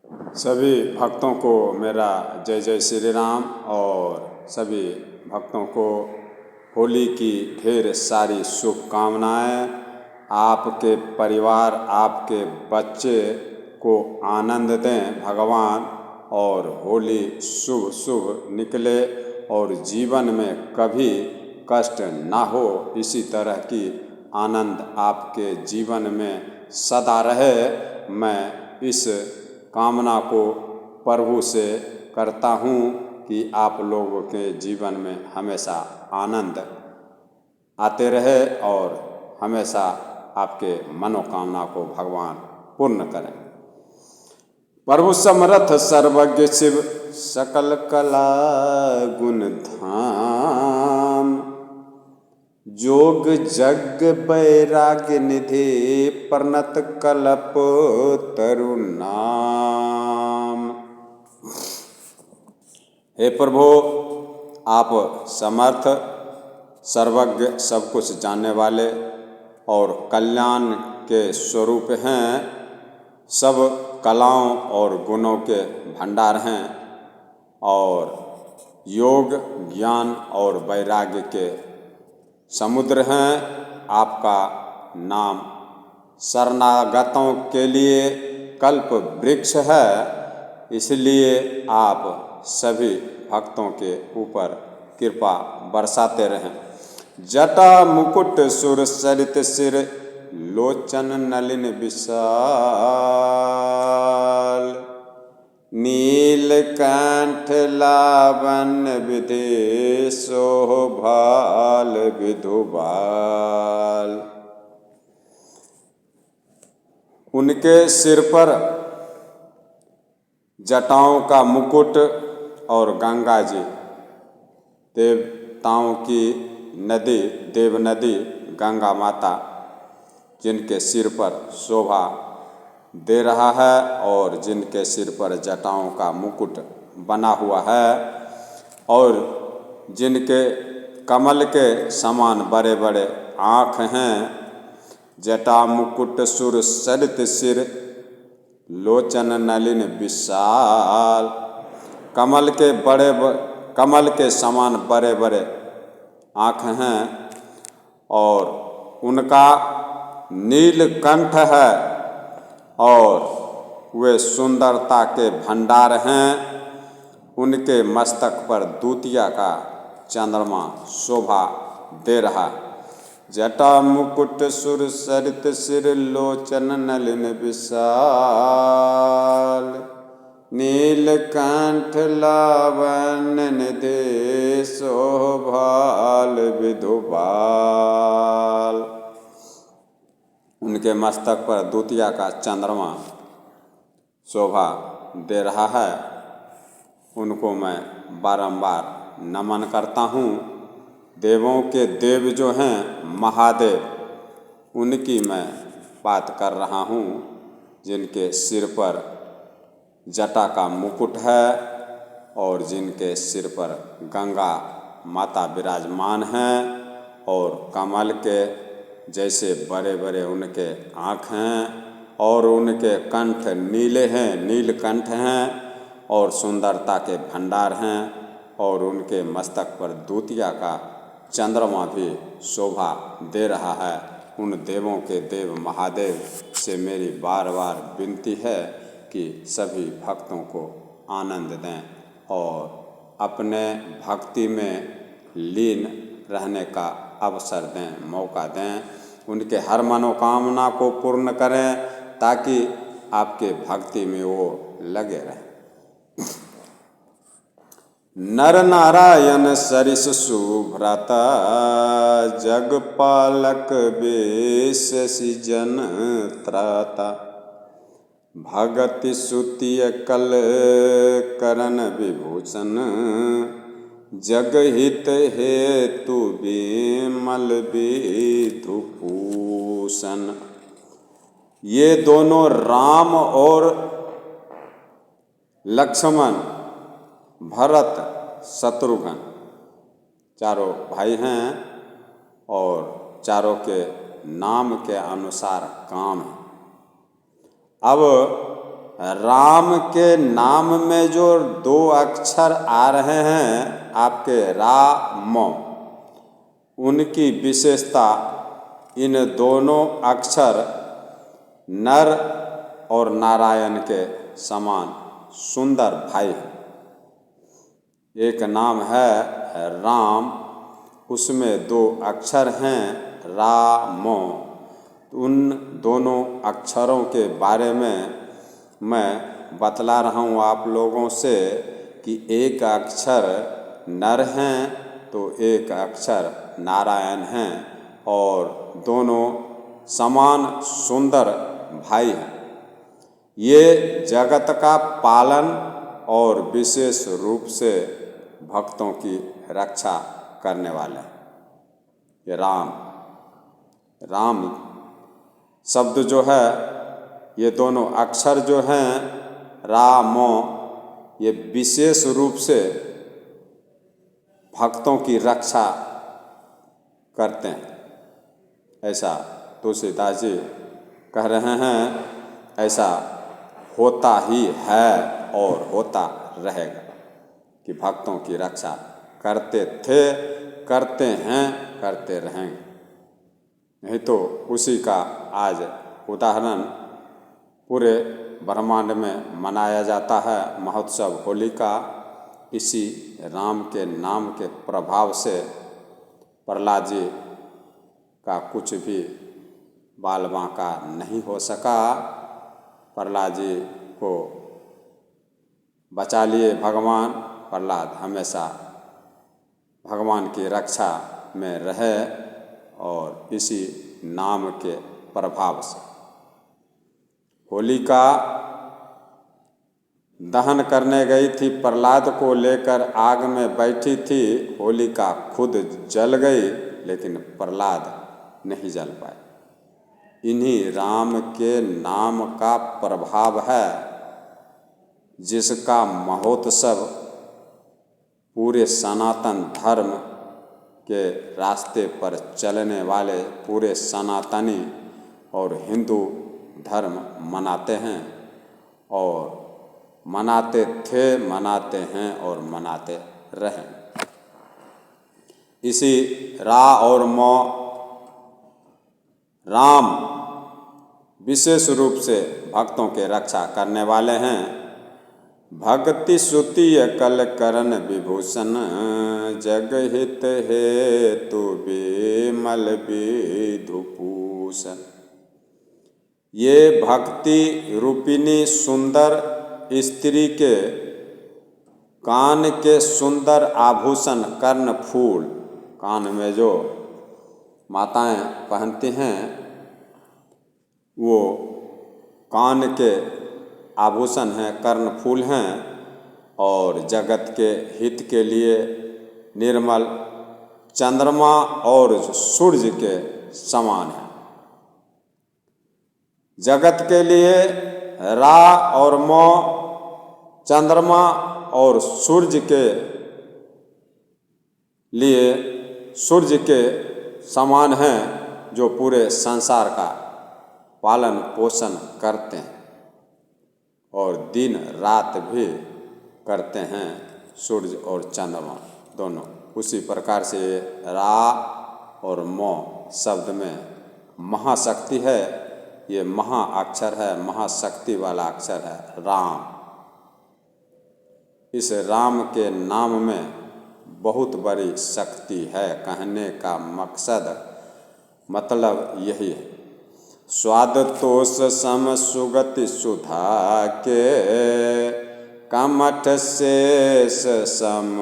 सभी भक्तों को मेरा जय जय श्री राम और सभी भक्तों को होली की ढेर सारी शुभकामनाएं। आपके परिवार, आपके बच्चे को आनंद दें भगवान, और होली शुभ शुभ निकले और जीवन में कभी कष्ट ना हो। इसी तरह की आनंद आपके जीवन में सदा रहे। मैं इस कामना को प्रभु से करता हूँ कि आप लोगों के जीवन में हमेशा आनंद आते रहे और हमेशा आपके मनोकामना को भगवान पूर्ण करें। प्रभु समर्थ सर्वज्ञ शिव सकल कला गुण धाम, जोग जग वैराग्य निधि प्रणत कल्प तरु नाम। हे प्रभु, आप समर्थ, सर्वज्ञ, सब कुछ जानने वाले और कल्याण के स्वरूप हैं। सब कलाओं और गुणों के भंडार हैं और योग, ज्ञान और वैराग्य के समुद्र हैं। आपका नाम शरणागतों के लिए कल्प वृक्ष है, इसलिए आप सभी भक्तों के ऊपर कृपा बरसाते रहें। जटा मुकुट सुर सरित सिर लोचन नलिन विशाल, नीलकंठ लावण्य विधि शोभाल विधुबाल। उनके सिर पर जटाओं का मुकुट और गंगा जी, देवताओं की नदी, देव नदी गंगा माता, जिनके सिर पर शोभा दे रहा है और जिनके सिर पर जटाओं का मुकुट बना हुआ है और जिनके कमल के समान बड़े बड़े आँख हैं। जटा मुकुट सुर सरित सिर लोचन नलिन विशाल, कमल के समान बड़े बड़े आँख हैं और उनका नीलकंठ है और वे सुंदरता के भंडार हैं। उनके मस्तक पर दूतिया का चंद्रमा शोभा दे रहा। जटा मुकुट सुर सरित सिर लोचन नलिन विशाल, नीलकंठ लावण्य निधि शोभाल विधुबाल। उनके मस्तक पर दूतिया का चंद्रमा शोभा दे रहा है। उनको मैं बारंबार नमन करता हूँ। देवों के देव जो हैं महादेव, उनकी मैं बात कर रहा हूँ, जिनके सिर पर जटा का मुकुट है और जिनके सिर पर गंगा माता विराजमान हैं और कमल के जैसे बड़े बड़े उनके आँख हैं और उनके कंठ नीले हैं, नीलकंठ हैं और सुंदरता के भंडार हैं और उनके मस्तक पर दूतिया का चंद्रमा भी शोभा दे रहा है। उन देवों के देव महादेव से मेरी बार बार विनती है कि सभी भक्तों को आनंद दें और अपने भक्ति में लीन रहने का अवसर दें, मौका दें। उनके हर मनोकामना को पूर्ण करें ताकि आपके भक्ति में वो लगे रहें। नर नारायण सरिस सुभ्रता, जगपालक बेश सृजन त्राता, भगति सुतिय कल करण विभूषण, जगहित हेतु विमल विधुभूषण। ये दोनों राम और लक्ष्मण, भरत, शत्रुघ्न चारों भाई हैं और चारों के नाम के अनुसार काम है। अब राम के नाम में जो 2 अक्षर आ रहे हैं आपके रा म, उनकी विशेषता इन दोनों अक्षर नर और नारायण के समान सुंदर भाई हैं। एक नाम है राम, उसमें 2 अक्षर हैं राम। उन दोनों अक्षरों के बारे में मैं बतला रहा हूँ आप लोगों से कि एक अक्षर नर हैं तो एक अक्षर नारायण हैं और दोनों समान सुंदर भाई हैं। ये जगत का पालन और विशेष रूप से भक्तों की रक्षा करने वाले हैं। ये राम शब्द जो है, ये दोनों अक्षर जो हैं राम, ये विशेष रूप से भक्तों की रक्षा करते हैं, ऐसा तुलसीदास जी कह रहे हैं। ऐसा होता ही है और होता रहेगा कि भक्तों की रक्षा करते थे, करते हैं, करते रहेंगे। नहीं तो उसी का आज उदाहरण पूरे ब्रह्मांड में मनाया जाता है महोत्सव होली का। इसी राम के नाम के प्रभाव से प्रहलाद जी का कुछ भी बाल बांका नहीं हो सका। प्रहलाद जी को बचा लिए भगवान। प्रहलाद हमेशा भगवान की रक्षा में रहे और इसी नाम के प्रभाव से होलिका दहन करने गई थी, प्रहलाद को लेकर आग में बैठी थी। होलिका खुद जल गई लेकिन प्रहलाद नहीं जल पाए। इन्हीं राम के नाम का प्रभाव है जिसका महोत्सव पूरे सनातन धर्म के रास्ते पर चलने वाले पूरे सनातनी और हिंदू धर्म मनाते हैं और मनाते थे, मनाते हैं और मनाते रहें। इसी रा और म, राम विशेष रूप से भक्तों के रक्षा करने वाले हैं। भक्ति सुति कल करन विभूषण, जग हित हेतु विमल विधुभूषण। ये भक्ति रूपिणी सुंदर स्त्री के कान के सुंदर आभूषण, कर्ण फूल, कान में जो माताएं पहनती हैं वो कान के आभूषण हैं, कर्ण फूल हैं और जगत के हित के लिए निर्मल चंद्रमा और सूर्य के समान है। जगत के लिए रा और म चंद्रमा और सूर्य के लिए सूर्य के समान हैं, जो पूरे संसार का पालन पोषण करते हैं और दिन रात भी करते हैं, सूर्य और चंद्रमा दोनों। उसी प्रकार से रा और म शब्द में महाशक्ति है। ये महा अक्षर है, महाशक्ति वाला अक्षर है राम। इस राम के नाम में बहुत बड़ी शक्ति है। कहने का मकसद मतलब यही है। स्वाद तोष सम सुगति सुधा के, कमठ शेष सम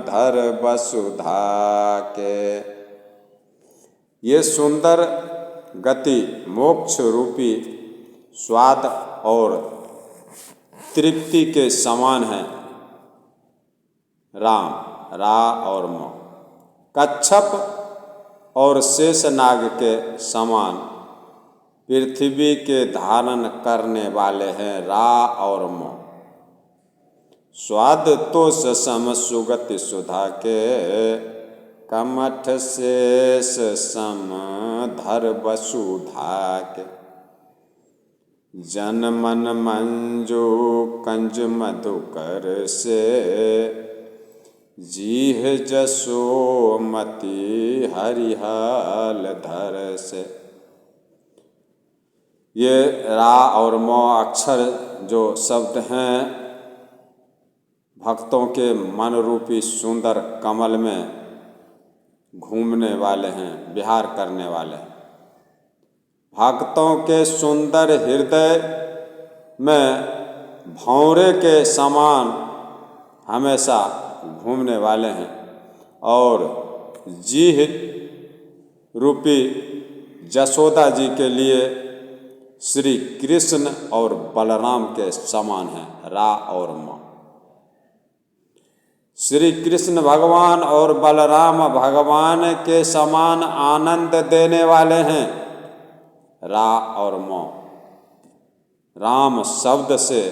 धर वसुधा के। ये सुंदर गति मोक्ष रूपी स्वाद और तृप्ति के समान है राम, रा और म। कच्छप और शेषनाग के समान पृथ्वी के धारण करने वाले हैं रा और म। स्वाद तोष सम सुगति सुधा के, कमठ शेष सम धर वसुधा के। जन मन मंजू कंज मधुकर से, जीह जसोमति हरिहाल धर से। ये रा और मौ अक्षर जो शब्द हैं भक्तों के मन रूपी सुंदर कमल में घूमने वाले हैं, विहार करने वाले हैं। भक्तों के सुंदर हृदय में भंवरे के समान हमेशा घूमने वाले हैं और जीह रूपी जसोदा जी के लिए श्री कृष्ण और बलराम के समान हैं, रा और म। श्री कृष्ण भगवान और बलराम भगवान के समान आनंद देने वाले हैं, रा और म। राम शब्द से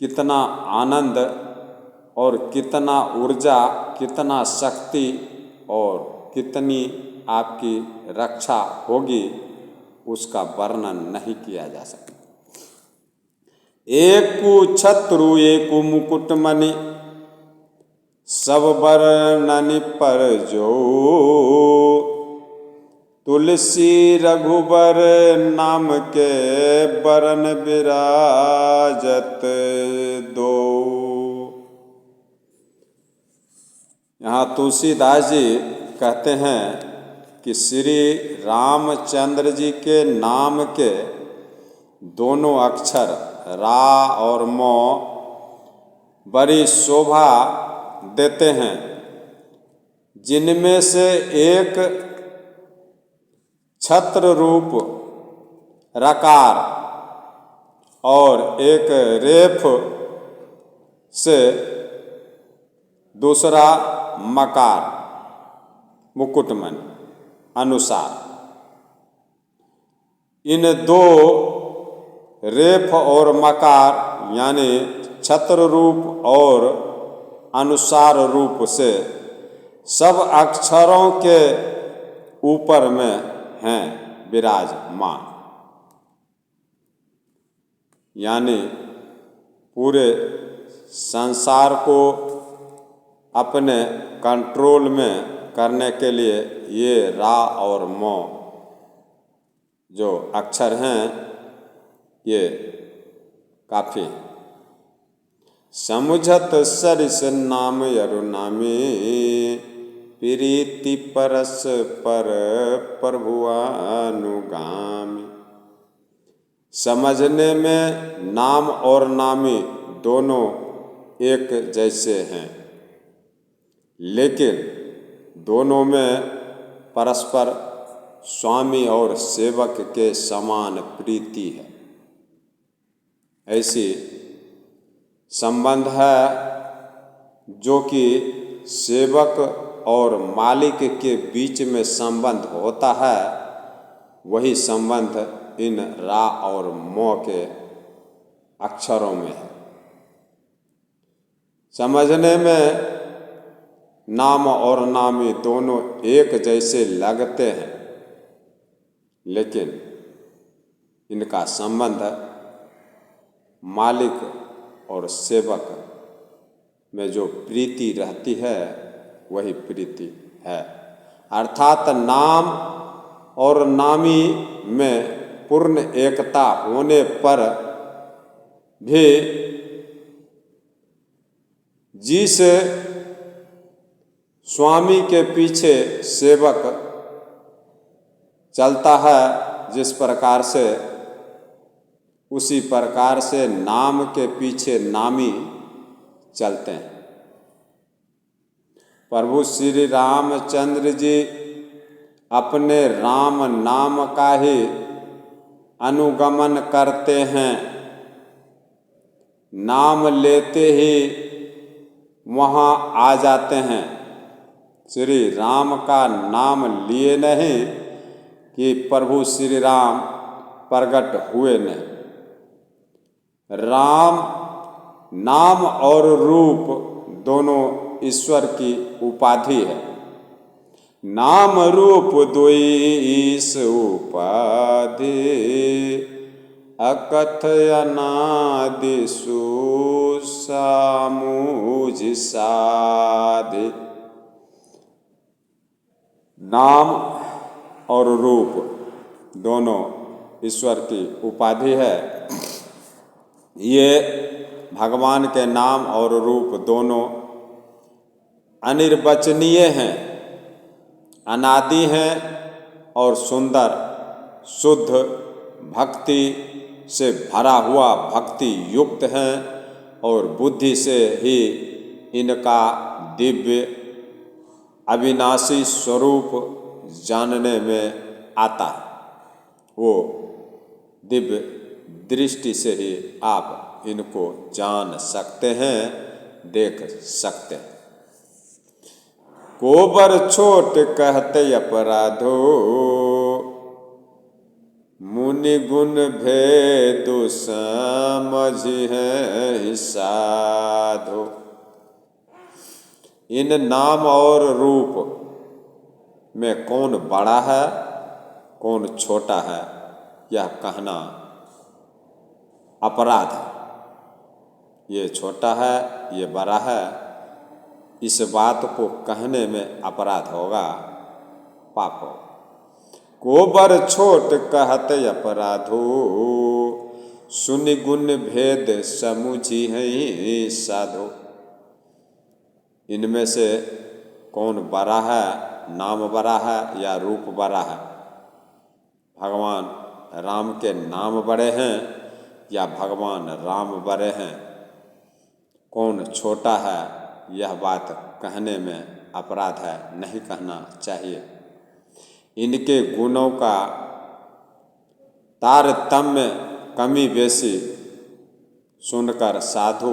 कितना आनंद और कितना ऊर्जा, कितना शक्ति और कितनी आपकी रक्षा होगी, उसका वर्णन नहीं किया जा सकता। एकु छत्रु एकु मुकुटमणि, सब वर्णनि पर जो, तुलसी रघुबर नाम के बरन विराजत दो। यहाँ तुलसीदास जी कहते हैं कि श्री रामचंद्र जी के नाम के दोनों अक्षर रा और मौ बड़ी शोभा देते हैं, जिनमें से एक छत्र रूप रकार और एक रेफ से दूसरा मकार मुकुटमणि अनुसार। इन दो रेफ और मकार यानी छत्र रूप और अनुसार रूप से सब अक्षरों के ऊपर में हैं विराजमान, यानी पूरे संसार को अपने कंट्रोल में करने के लिए ये रा और मौ जो अक्षर हैं ये काफ़ी। समुझत सरिस नाम यरुनामी, प्रीति परस पर प्रभुआनुगामी। समझने में नाम और नामी दोनों एक जैसे हैं, लेकिन दोनों में परस्पर स्वामी और सेवक के समान प्रीति है। ऐसी संबंध है जो कि सेवक और मालिक के बीच में संबंध होता है, वही संबंध इन रा और मौ के अक्षरों में है। समझने में नाम और नामी दोनों एक जैसे लगते हैं, लेकिन इनका संबंध मालिक और सेवक में जो प्रीति रहती है वही प्रीति है। अर्थात नाम और नामी में पूर्ण एकता होने पर भी जिस स्वामी के पीछे सेवक चलता है जिस प्रकार से, उसी प्रकार से नाम के पीछे नामी चलते हैं। प्रभु श्री रामचंद्र जी अपने राम नाम का ही अनुगमन करते हैं। नाम लेते ही वहाँ आ जाते हैं। श्री राम का नाम लिए नहीं कि प्रभु श्री राम प्रकट हुए नहीं। राम नाम और रूप दोनों ईश्वर की उपाधि है। नाम रूप द्वैस उपाधि अकथय अनादिषु सामुझ साधि। नाम और रूप दोनों ईश्वर की उपाधि है। ये भगवान के नाम और रूप दोनों अनिर्वचनीय हैं, अनादि हैं और सुंदर शुद्ध भक्ति से भरा हुआ भक्ति युक्त हैं और बुद्धि से ही इनका दिव्य अविनाशी स्वरूप जानने में आता है। वो दिव्य दृष्टि से ही आप इनको जान सकते हैं, देख सकते हैं। कोबर छोट कहते अपराधो मुनि गुण भेदु समझि है साधो। इन नाम और रूप में कौन बड़ा है कौन छोटा है यह कहना अपराध है। ये छोटा है ये बड़ा है, इस बात को कहने में अपराध होगा, पाप होगा। कोबर छोट कहते अपराधो सुनि गुण भेद समुझि है साधो। इनमें से कौन बड़ा है, नाम बड़ा है या रूप बड़ा है? भगवान राम के नाम बड़े हैं या भगवान राम बड़े हैं? कौन छोटा है यह बात कहने में अपराध है, नहीं कहना चाहिए। इनके गुणों का तारतम्य कमी बेसी सुनकर साधु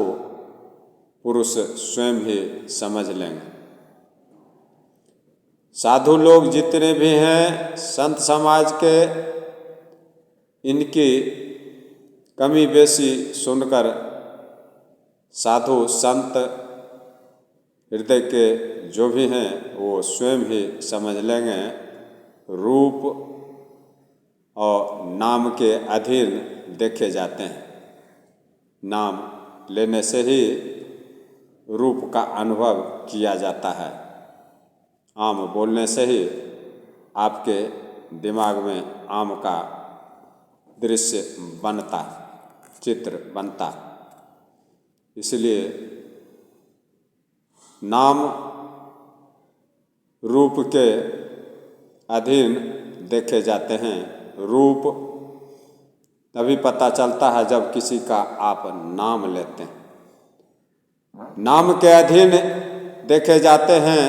पुरुष स्वयं ही समझ लेंगे। साधु लोग जितने भी हैं संत समाज के, इनकी कमी बेसी सुनकर साधु संत हृदय के जो भी हैं वो स्वयं ही समझ लेंगे। रूप और नाम के अधीन देखे जाते हैं। नाम लेने से ही रूप का अनुभव किया जाता है। आम बोलने से ही आपके दिमाग में आम का दृश्य बनता, चित्र बनता। इसलिए नाम रूप के अधीन देखे जाते हैं। रूप तभी पता चलता है जब किसी का आप नाम लेते हैं। नाम के अधीन देखे जाते हैं।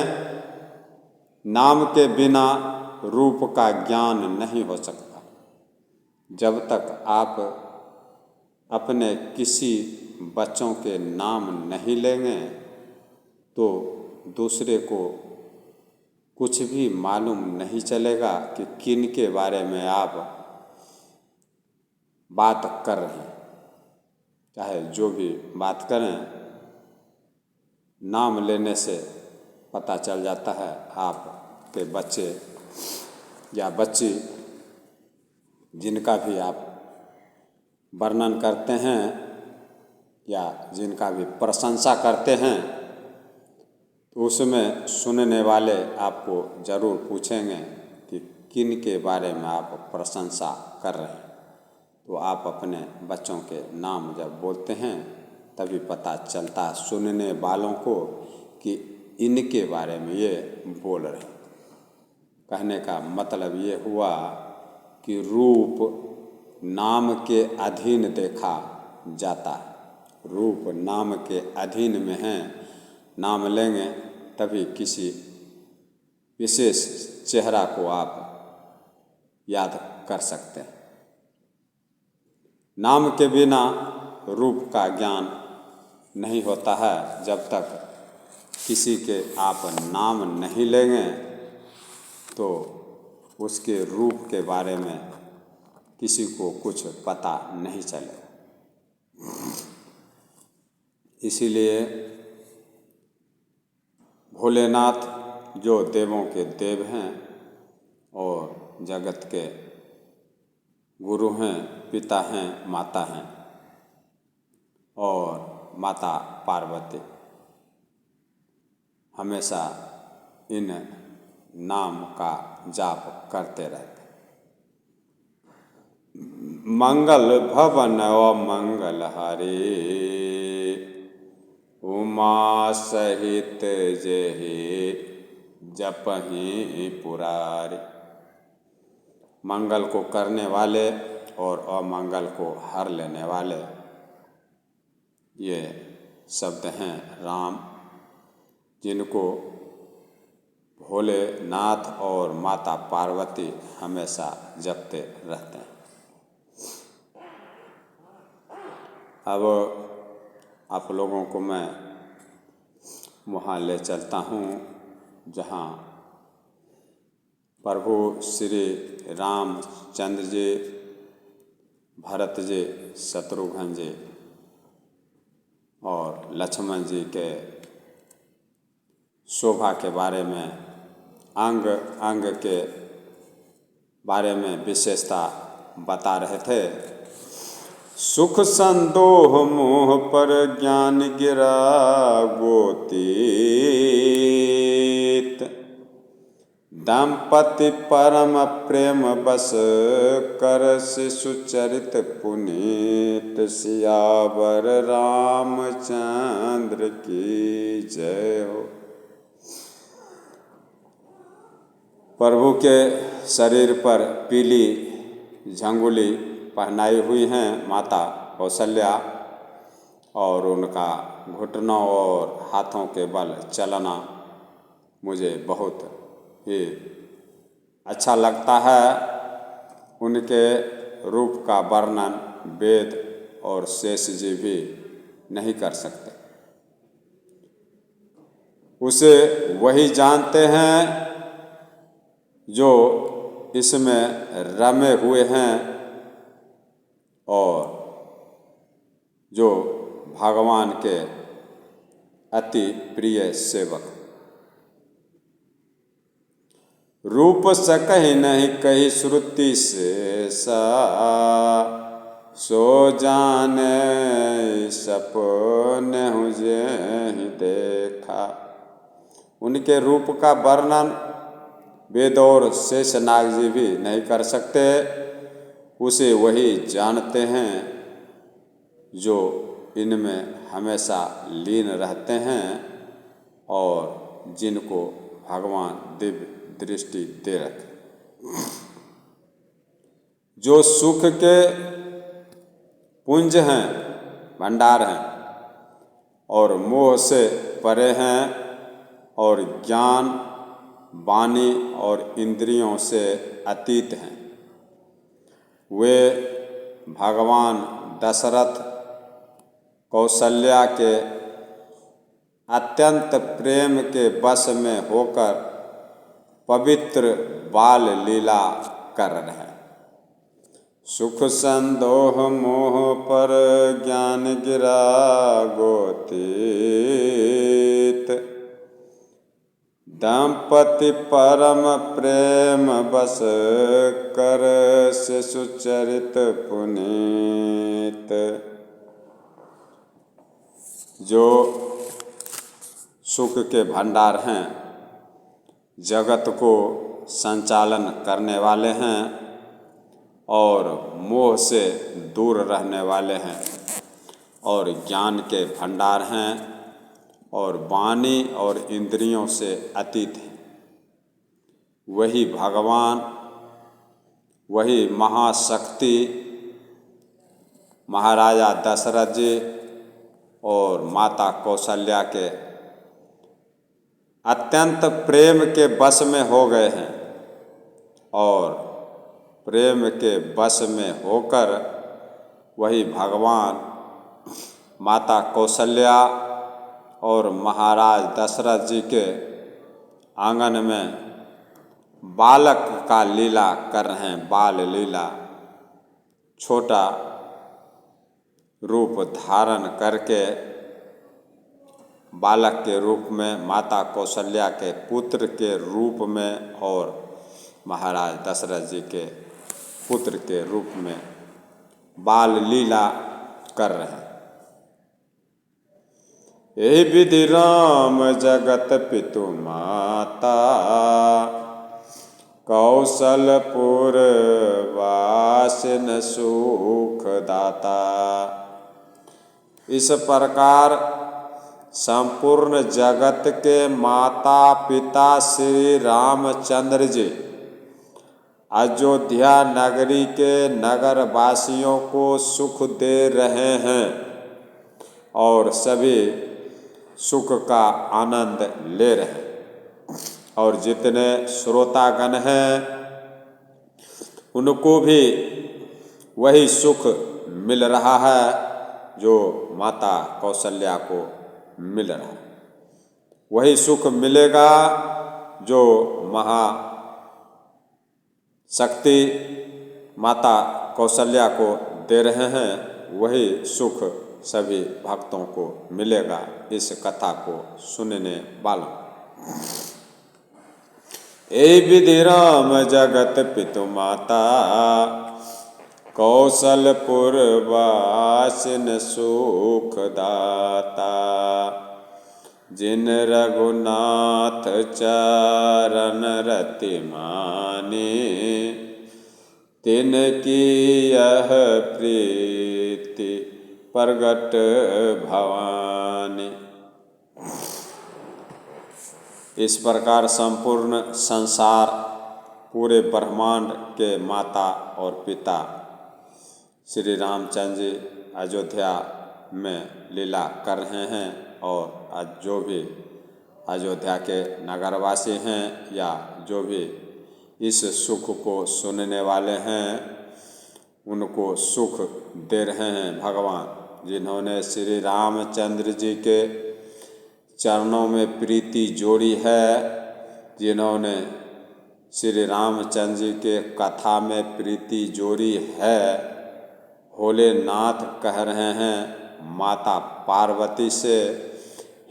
नाम के बिना रूप का ज्ञान नहीं हो सकता। जब तक आप अपने किसी बच्चों के नाम नहीं लेंगे तो दूसरे को कुछ भी मालूम नहीं चलेगा कि किन के बारे में आप बात कर रहे हैं। चाहे जो भी बात करें, नाम लेने से पता चल जाता है। आपके बच्चे या बच्ची जिनका भी आप वर्णन करते हैं या जिनका भी प्रशंसा करते हैं तो उसमें सुनने वाले आपको ज़रूर पूछेंगे कि किन के बारे में आप प्रशंसा कर रहे हैं। तो आप अपने बच्चों के नाम जब बोलते हैं तभी पता चलता सुनने वालों को कि इनके बारे में ये बोल रहे हैं। कहने का मतलब ये हुआ कि रूप नाम के अधीन देखा जाता है। रूप नाम के अधीन में है। नाम लेंगे तभी किसी विशेष चेहरा को आप याद कर सकते हैं। नाम के बिना रूप का ज्ञान नहीं होता है। जब तक किसी के आप नाम नहीं लेंगे तो उसके रूप के बारे में किसी को कुछ पता नहीं चलेगा। इसीलिए भोलेनाथ जो देवों के देव हैं और जगत के गुरु हैं, पिता हैं, माता हैं, और माता पार्वती हमेशा इन नाम का जाप करते रहते। मंगल भवन व मंगल हरि, उमा सहित जेहि जपहि पुरारी। मंगल को करने वाले और अमंगल को हर लेने वाले, ये शब्द हैं राम, जिनको भोलेनाथ और माता पार्वती हमेशा जपते रहते हैं। अब आप लोगों को मैं वहाँ ले चलता हूँ जहाँ प्रभु श्री रामचंद्र जी, भरत जी, शत्रुघ्न जी और लक्ष्मण जी के शोभा के बारे में, अंग अंग के बारे में विशेषता बता रहे थे। सुख संदोह मोह पर ज्ञान गिरा गोतीत, दंपति परम प्रेम बस कर शिशु चरित पुनीत। सियावर रामचंद्र की जय हो। प्रभु के शरीर पर पीली झंगुली पहनाई हुई हैं माता कौशल्या, और उनका घुटनों और हाथों के बल चलना मुझे बहुत ही अच्छा लगता है। उनके रूप का वर्णन वेद और शेष जी भी नहीं कर सकते। उसे वही जानते हैं जो इसमें रमे हुए हैं और जो भगवान के अति प्रिय सेवक। रूप सकहि नहीं कही श्रुति से सा, सो जाने सपने जेहि देखा। उनके रूप का वर्णन वेद और शेषनाग जी भी नहीं कर सकते। उसे वही जानते हैं जो इनमें हमेशा लीन रहते हैं और जिनको भगवान दिव्य दृष्टि दे रखे। जो सुख के पुंज हैं, भंडार हैं, और मोह से परे हैं, और ज्ञान, वाणी और इंद्रियों से अतीत हैं, वे भगवान दशरथ कौशल्या के अत्यंत प्रेम के वश में होकर पवित्र बाल लीला कर रहे हैं। सुख संदोह मोह पर ज्ञान गिरा गोतीत, दंपति परम प्रेम बस कर शिशु चरित पुनीत। जो सुख के भंडार हैं, जगत को संचालन करने वाले हैं और मोह से दूर रहने वाले हैं, और ज्ञान के भंडार हैं और वाणी और इंद्रियों से अतीत हैं, वही भगवान, वही महाशक्ति महाराजा दशरथ जी और माता कौशल्या के अत्यंत प्रेम के वश में हो गए हैं, और प्रेम के वश में होकर वही भगवान माता कौशल्या और महाराज दशरथ जी के आंगन में बालक का लीला कर रहे हैं। बाल लीला, छोटा रूप धारण करके बालक के रूप में, माता कौशल्या के पुत्र के रूप में और महाराज दशरथ जी के पुत्र के रूप में बाल लीला कर रहे हैं। यही विधि राम जगत पितु माता, कौशलपुर वासिन सुख दाता। इस प्रकार संपूर्ण जगत के माता पिता श्री रामचंद्र जी अयोध्या नगरी के नगर वासियों को सुख दे रहे हैं और सभी सुख का आनंद ले रहे हैं। और जितने श्रोतागण हैं उनको भी वही सुख मिल रहा है जो माता कौशल्या को मिल रहा है। वही सुख मिलेगा जो शक्ति माता कौशल्या को दे रहे हैं, वही सुख सभी भक्तों को मिलेगा इस कथा को सुनने वालों। ए विधि राम जगत पितु माता, कौशलपुर वासिन सुख दाता। जिन रघुनाथ चरण रति माने, तिनकी यह प्रीति प्रगट भवानी। इस प्रकार संपूर्ण संसार, पूरे ब्रह्मांड के माता और पिता श्री रामचंद्र जी अयोध्या में लीला कर रहे हैं और आज जो भी अयोध्या के नगरवासी हैं या जो भी इस सुख को सुनने वाले हैं उनको सुख दे रहे हैं भगवान, जिन्होंने श्री रामचंद्र जी के चरणों में प्रीति जोड़ी है, जिन्होंने श्री रामचंद्र जी के कथा में प्रीति जोड़ी है। भोलेनाथ कह रहे हैं माता पार्वती से,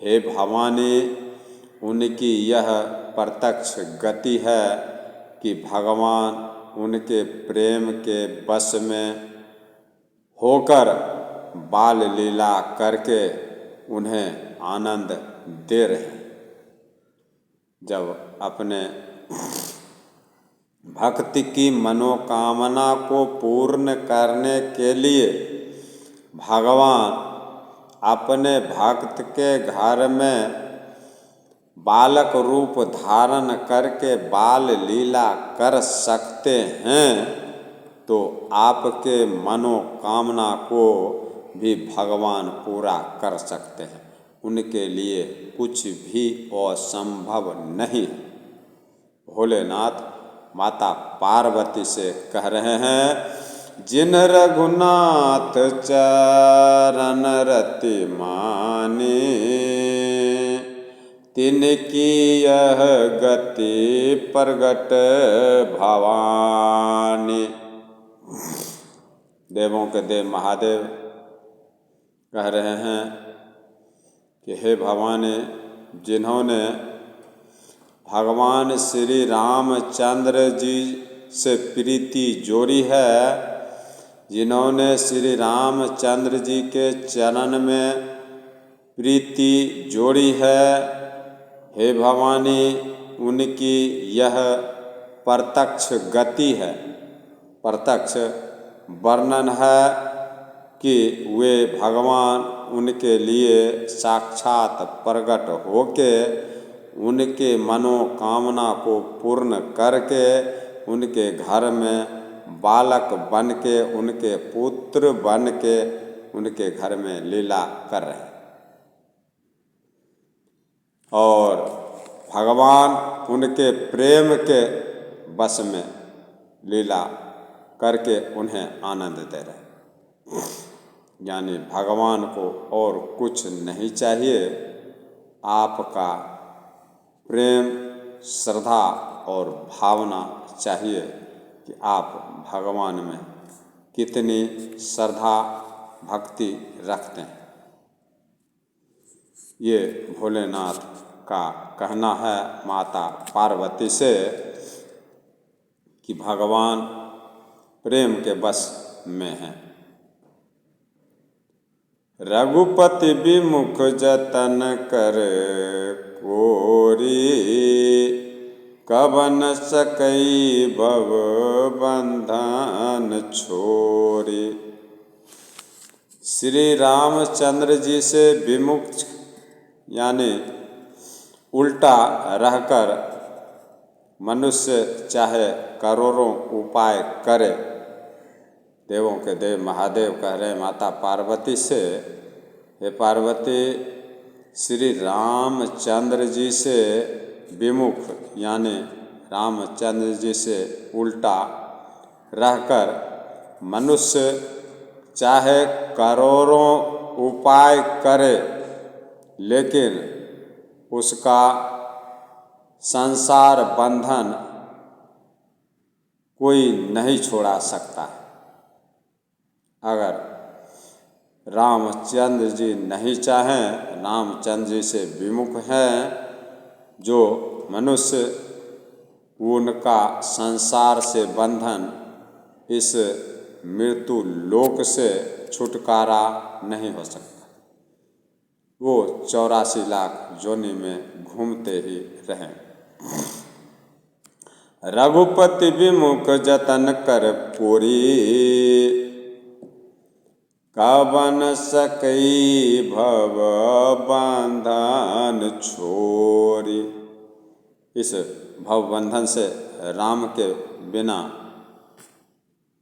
हे भवानी, उनकी यह प्रत्यक्ष गति है कि भगवान उनके प्रेम के वश में होकर बाल लीला करके उन्हें आनंद दे रहे हैं। जब अपने भक्ति की मनोकामना को पूर्ण करने के लिए भगवान अपने भक्त के घर में बालक रूप धारण करके बाल लीला कर सकते हैं, तो आपके मनोकामना को भी भगवान पूरा कर सकते हैं। उनके लिए कुछ भी असंभव नहीं। भोलेनाथ माता पार्वती से कह रहे हैं, जिन रघुनाथ चरण रति माने, तिनकी यह गति प्रगट भवानी। देवों के देव महादेव कह रहे हैं कि हे भवानी, जिन्होंने भगवान श्री रामचंद्र जी से प्रीति जोड़ी है, जिन्होंने श्री रामचंद्र जी के चरण में प्रीति जोड़ी है, हे भवानी, उनकी यह प्रत्यक्ष गति है, प्रत्यक्ष वर्णन है कि वे भगवान उनके लिए साक्षात प्रकट होके उनके मनोकामना को पूर्ण करके उनके घर में बालक बन के, उनके पुत्र बन के उनके घर में लीला कर रहे हैं और भगवान उनके प्रेम के बस में लीला करके उन्हें आनंद दे रहे हैं। यानी भगवान को और कुछ नहीं चाहिए, आपका प्रेम, श्रद्धा और भावना चाहिए कि आप भगवान में कितनी श्रद्धा भक्ति रखते हैं। ये भोलेनाथ का कहना है माता पार्वती से कि भगवान प्रेम के बस में हैं। रघुपति विमुख जतन कर कोरी, कबन सकई भव बंधन छोरी। श्री रामचंद्र जी से विमुख यानी उल्टा रहकर मनुष्य चाहे करोड़ों उपाय करे, देवों के देव महादेव कह रहे माता पार्वती से, हे पार्वती श्री रामचंद्र जी से विमुख यानी रामचंद्र जी से उल्टा रहकर मनुष्य चाहे करोड़ों उपाय करे, लेकिन उसका संसार बंधन कोई नहीं छोड़ा सकता। अगर रामचंद्र जी नहीं चाहें, रामचंद्र जी से विमुख हैं जो मनुष्य, उनका संसार से बंधन इस मृत्यु लोक से छुटकारा नहीं हो सकता। वो 84 लाख योनि में घूमते ही रहें। रघुपति विमुख जतन कर पूरी, कबन सकई भव बंधन छोरी। इस भव बंधन से राम के बिना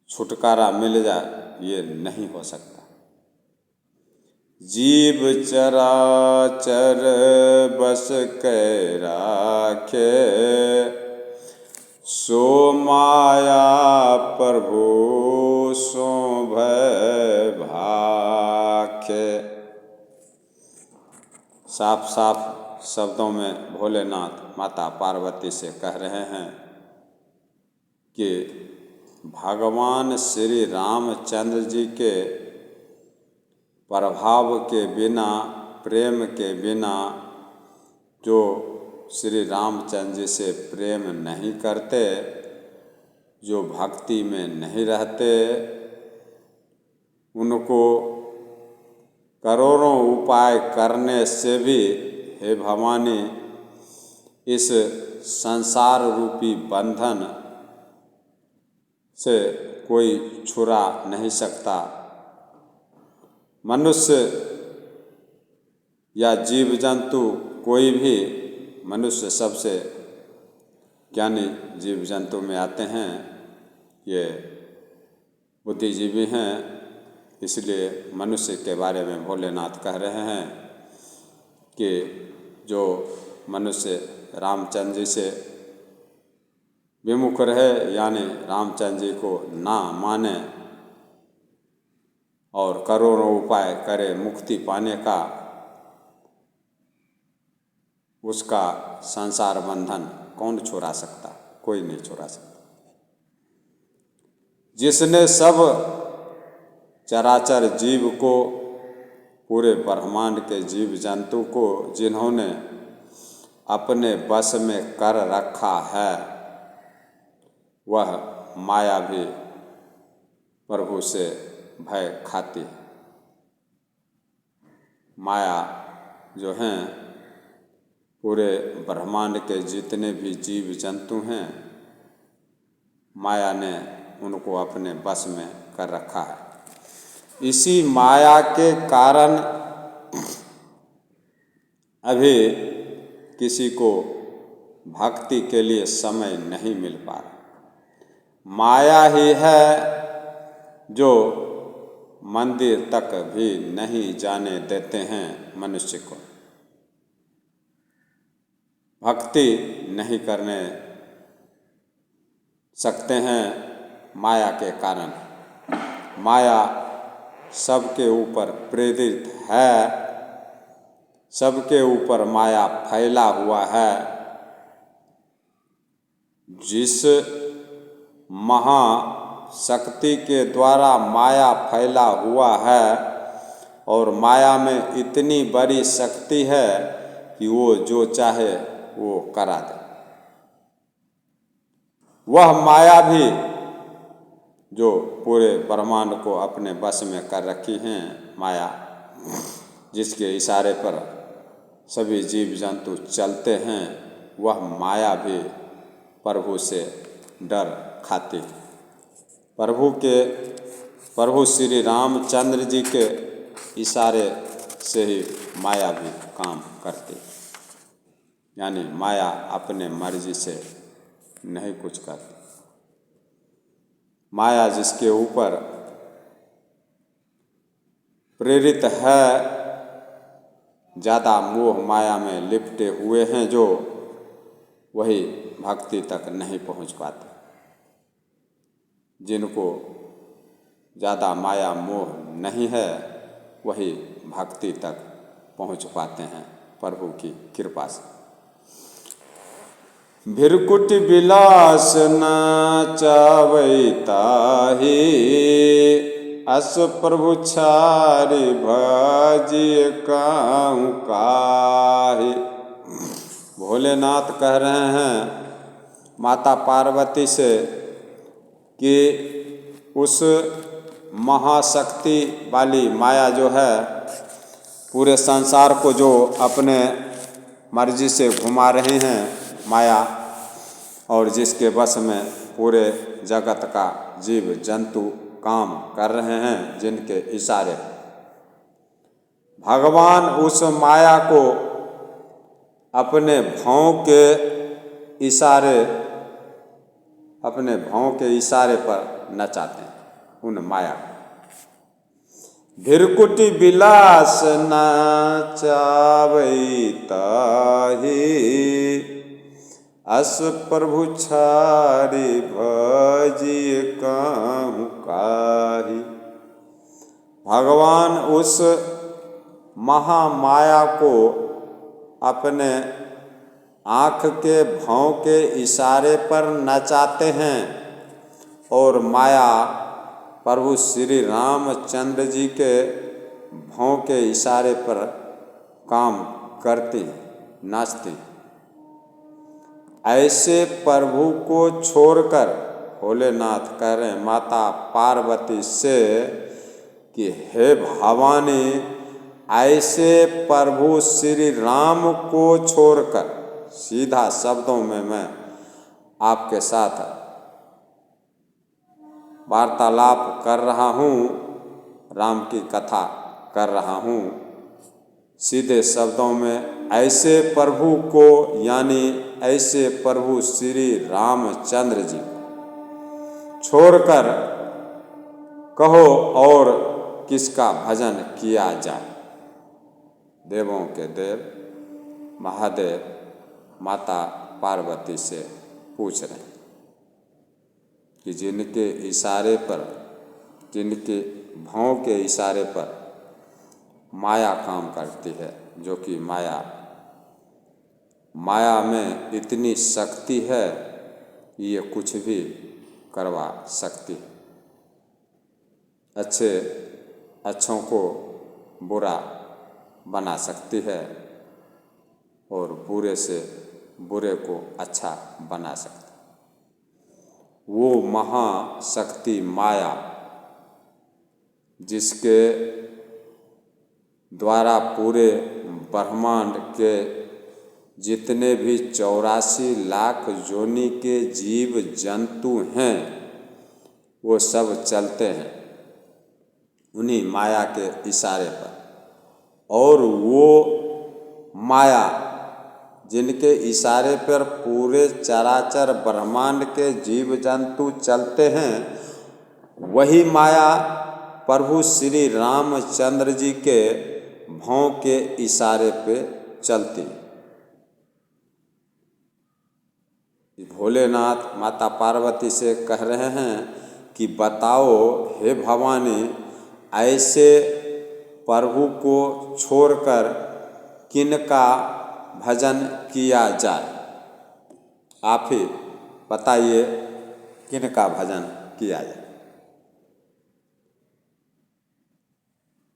छुटकारा मिल जाए, ये नहीं हो सकता। जीव चराचर बस कै राखे, सो माया प्रभु सो भय भाखे। साफ साफ शब्दों में भोलेनाथ माता पार्वती से कह रहे हैं कि भगवान श्री रामचंद्र जी के प्रभाव के बिना, प्रेम के बिना जो श्री रामचंद्र जी से प्रेम नहीं करते, जो भक्ति में नहीं रहते, उनको करोड़ों उपाय करने से भी हे भवानी इस संसार रूपी बंधन से कोई छुड़ा नहीं सकता। मनुष्य या जीव जंतु कोई भी, मनुष्य सबसे ज्ञानी जीव जंतु में आते हैं, ये बुद्धिजीवी हैं, इसलिए मनुष्य के बारे में भोलेनाथ कह रहे हैं कि जो मनुष्य रामचंद्र जी से विमुख रहे यानी रामचंद्र जी को ना माने और करोड़ों उपाय करे मुक्ति पाने का, उसका संसार बंधन कौन छुड़ा सकता? कोई नहीं छुड़ा सकता। जिसने सब चराचर जीव को, पूरे ब्रह्मांड के जीव जंतु को जिन्होंने अपने बस में कर रखा है, वह माया भी प्रभु से भय खाती है। माया जो हैं, पूरे ब्रह्मांड के जितने भी जीव जंतु हैं, माया ने उनको अपने बस में कर रखा है। इसी माया के कारण अभी किसी को भक्ति के लिए समय नहीं मिल पा रहा। माया ही है जो मंदिर तक भी नहीं जाने देते हैं मनुष्य को, भक्ति नहीं करने सकते हैं माया के कारण। माया सबके ऊपर प्रेरित है, सबके ऊपर माया फैला हुआ है। जिस महाशक्ति के द्वारा माया फैला हुआ है, और माया में इतनी बड़ी शक्ति है कि वो जो चाहे वो करा दे। वह माया भी जो पूरे ब्रह्मांड को अपने वश में कर रखी हैं, माया जिसके इशारे पर सभी जीव जंतु चलते हैं, वह माया भी प्रभु से डर खाती। प्रभु श्री रामचंद्र जी के इशारे से ही माया भी काम करती, यानी माया अपने मर्जी से नहीं कुछ करती। माया जिसके ऊपर प्रेरित है, ज़्यादा मोह माया में लिपटे हुए हैं जो, वही भक्ति तक नहीं पहुंच पाते। जिनको ज़्यादा माया मोह नहीं है, वही भक्ति तक पहुंच पाते हैं प्रभु की कृपा से। भिरकुट बिलास नाचावै ताहि, अस प्रभु छारि भजिय काहू काहि। भोलेनाथ कह रहे हैं माता पार्वती से कि उस महाशक्ति वाली माया जो है, पूरे संसार को जो अपने मर्जी से घुमा रहे हैं माया, और जिसके वश में पूरे जगत का जीव जंतु काम कर रहे हैं, जिनके इशारे भगवान उस माया को अपने भाव के इशारे पर नचाते हैं उन माया को। भिरकुटि बिलास नाचावै ताहि, अस प्रभु छारि भजिय काहू काहि। भगवान उस महामाया को अपने आँख के भाव के इशारे पर नचाते हैं, और माया प्रभु श्री रामचंद्र जी के भाव के इशारे पर काम करती, नाचती। ऐसे प्रभु को छोड़कर भोलेनाथ कह रहे हैं माता पार्वती से कि हे भवानी, ऐसे प्रभु श्री राम को छोड़कर, सीधा शब्दों में मैं आपके साथ वार्तालाप कर रहा हूँ, राम की कथा कर रहा हूँ, सीधे शब्दों में ऐसे प्रभु को, यानी ऐसे प्रभु श्री रामचंद्र जी छोड़कर कहो और किसका भजन किया जाए। देवों के देव महादेव माता पार्वती से पूछ रहे हैं कि जिनके इशारे पर, जिनके भाव के इशारे पर माया काम करती है, जो कि माया में इतनी शक्ति है कि ये कुछ भी करवा सकती है। अच्छों को बुरा बना सकती है, और बुरे से बुरे को अच्छा बना सकती है। वो महाशक्ति माया जिसके द्वारा पूरे ब्रह्मांड के जितने भी 84 लाख योनि के जीव जंतु हैं, वो सब चलते हैं उन्हीं माया के इशारे पर। और वो माया जिनके इशारे पर पूरे चराचर ब्रह्मांड के जीव जंतु चलते हैं, वही माया प्रभु श्री रामचंद्र जी के भाव के इशारे पे चलती। भोलेनाथ माता पार्वती से कह रहे हैं कि बताओ हे भवानी, ऐसे प्रभु को छोड़कर किनका भजन किया जाए। आप ही बताइए किनका भजन किया जाए।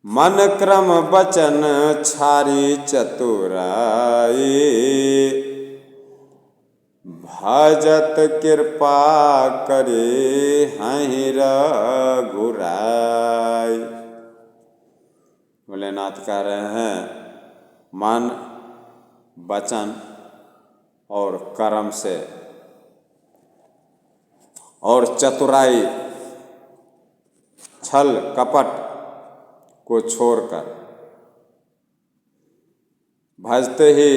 मन क्रम बचन छारी चतुराई, भजत कृपा करे हहीं रघुराई। भोलेनाथ कह रहे हैं मन, वचन और कर्म से और चतुराई छल कपट को छोड़कर भजते ही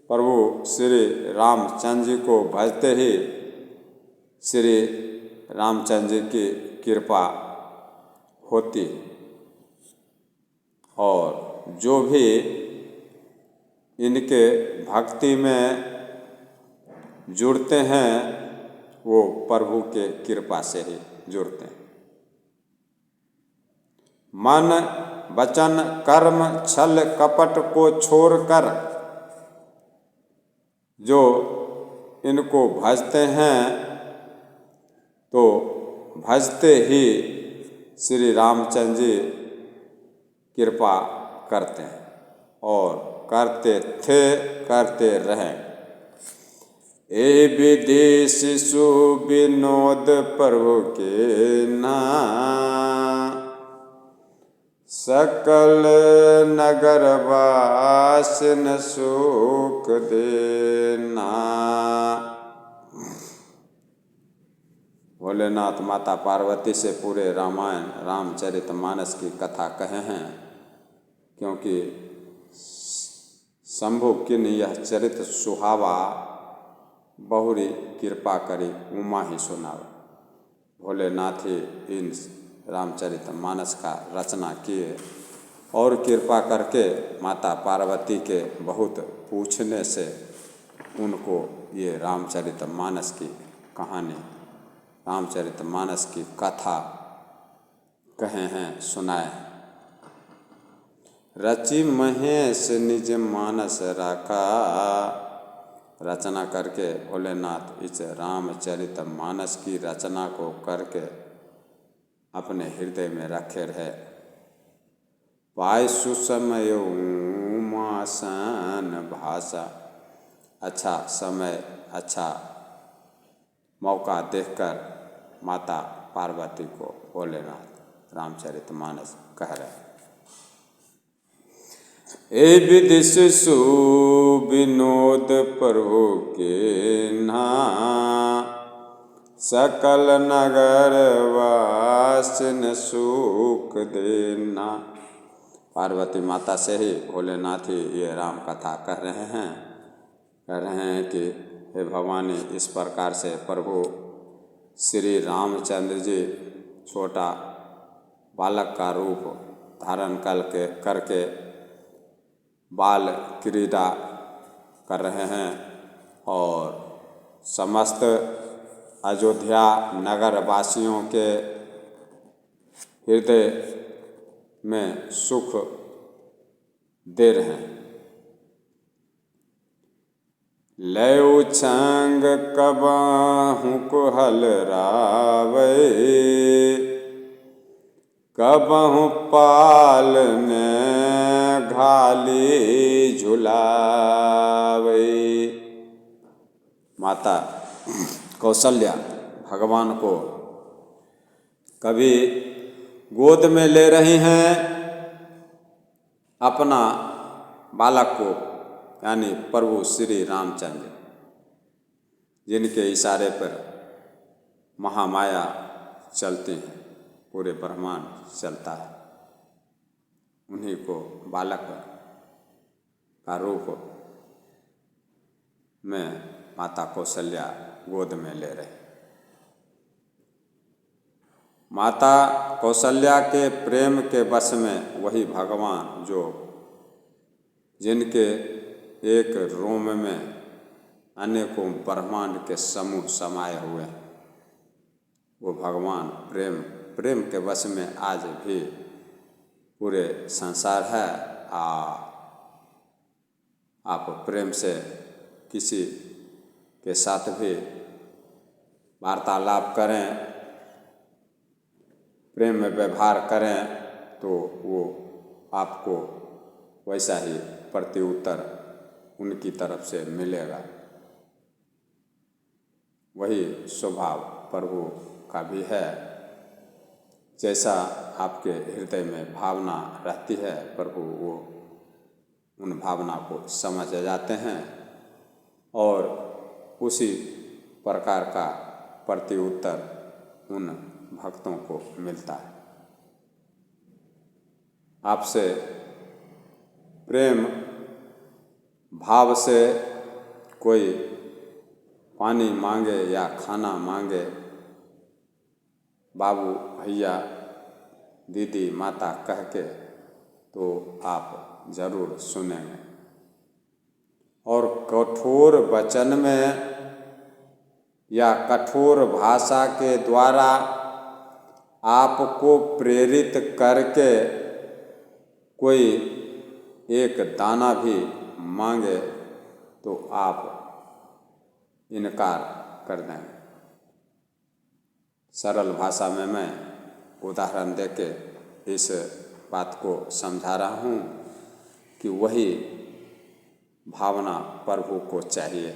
प्रभु श्री रामचंद्र जी को भजते ही श्री रामचंद्र जी की कृपा होती, और जो भी इनके भक्ति में जुड़ते हैं वो प्रभु के कृपा से ही जुड़ते हैं। मन वचन कर्म छल कपट को छोड़कर जो इनको भजते हैं तो भजते ही श्री रामचंद्र जी कृपा करते हैं और करते थे, करते रहें। ए विधि शिशु विनोद प्रभु के नाम, सकल नगर वासिन सुख देना। भोलेनाथ माता पार्वती से पूरे रामायण रामचरितमानस की कथा कहे हैं, क्योंकि शंभु किन यह चरित सुहावा, बहुरी कृपा करी उमा ही सुनाव। भोलेनाथ ही इन रामचरितमानस का रचना किए और कृपा करके माता पार्वती के बहुत पूछने से उनको ये रामचरितमानस की कहानी, रामचरितमानस की कथा कहे हैं, सुनाए। रचि महेश निज मानस रखा, रचना करके भोलेनाथ इस रामचरितमानस की रचना को करके अपने हृदय में रखे रहे। पाय सुसमय उमासन भाषा, अच्छा समय अच्छा मौका देखकर माता पार्वती को भोलेनाथ रामचरितमानस कह रहे। ए विधि शिशु विनोद प्रभु के नाम, सकल नगर वासिन सुख देना। पार्वती माता से ही भोलेनाथ ही ये राम कथा कह रहे हैं कि हे भवानी, इस प्रकार से प्रभु श्री रामचंद्र जी छोटा बालक का रूप धारण करके बाल क्रीड़ा कर रहे हैं और समस्त अयोध्या नगर वासियों के हृदय में सुख दे रहे हैं। लय छंग कबाहु कुहल रावे, कबहु पाल में घाली झुलावे। माता कौशल्या भगवान को कभी गोद में ले रही हैं अपना बालक को, यानी प्रभु श्री रामचंद्र, जिनके इशारे पर महामाया चलती हैं, पूरे ब्रह्मांड चलता है, उन्हीं को बालक का रूप में माता कौशल्या गोद में ले रहे। माता कौशल्या के प्रेम के वश में वही भगवान जो जिनके एक रोम में अनेकों ब्रह्मांड के समूह समाये हुए हैं, वो भगवान प्रेम के वश में आज भी पूरे संसार है। आप प्रेम से किसी के साथ भी वार्तालाप करें, प्रेम में व्यवहार करें तो वो आपको वैसा ही प्रत्युत्तर उनकी तरफ से मिलेगा। वही स्वभाव प्रभु का भी है। जैसा आपके हृदय में भावना रहती है, प्रभु वो उन भावना को समझ जाते हैं और उसी प्रकार का प्रत्युत्तर उन भक्तों को मिलता है। आपसे प्रेम भाव से कोई पानी मांगे या खाना मांगे, बाबू, भैया, दीदी, माता कह के, तो आप जरूर सुनेंगे। और कठोर वचन में या कठोर भाषा के द्वारा आपको प्रेरित करके कोई एक दाना भी मांगे तो आप इनकार कर देंगे। सरल भाषा में मैं उदाहरण देके इस बात को समझा रहा हूँ कि वही भावना प्रभु को चाहिए।